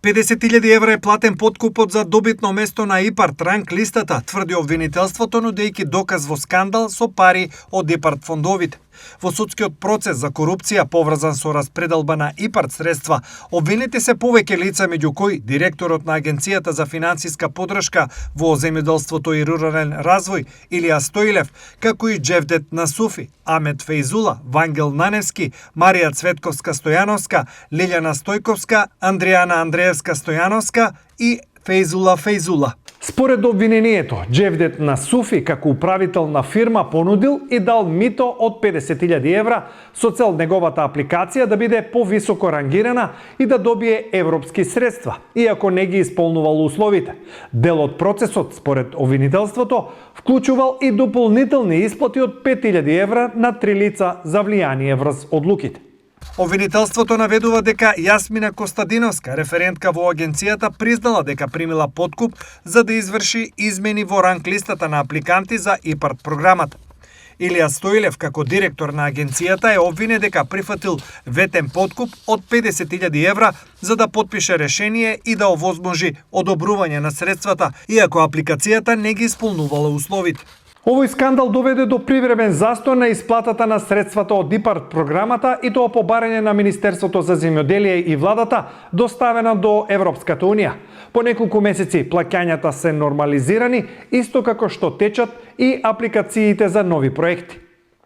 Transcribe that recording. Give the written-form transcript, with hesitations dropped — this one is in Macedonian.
50.000 евра е платен подкупот за добитно место на ИПАРД ранг листата, тврди обвинителството, нудејќи доказ во скандал со пари од ИПАРД фондовите. Во судскиот процес за корупција поврзан со распределба на ИПАРД средства, обвинети се повеќе лица, меѓу кои директорот на Агенцијата за финансиска поддршка во земјоделството и рурален развој Илија Стоилев, како и Џевдет Насуфи, Амет Фејзула, Вангел Наневски, Марија Цветковска Стојановска, Лилјана Стојковска, Андријана Андреевска Стојановска и Фејзула Фејзула. Според обвинението, Џевдет Насуфи како управител на фирма понудил и дал мито од 50.000 евра со цел неговата апликација да биде повисоко рангирана и да добие европски средства, иако не ги исполнувал условите. Дел од процесот, според обвинителството, вклучувал и дополнителни исплати од 5.000 евра на 3 лица за влијание врз одлуките. Обвинителството наведува дека Јасмина Костадиновска, референтка во агенцијата, признала дека примила подкуп за да изврши измени во ранг листата на апликанти за ИПАРД програмата. Илија Стоилев, како директор на агенцијата, е обвинет дека прифатил ветен подкуп од 50.000 евра за да потпише решение и да овозможи одобрување на средствата, иако апликацијата не ги исполнувала условите. Овој скандал доведе до привремен застој на исплатата на средствата од ИПАРД програмата и тоа по барање на Министерството за земјоделие и владата, доставена до Европската унија. По неколку месеци плаќањата се нормализирани, исто како што течат и апликациите за нови проекти.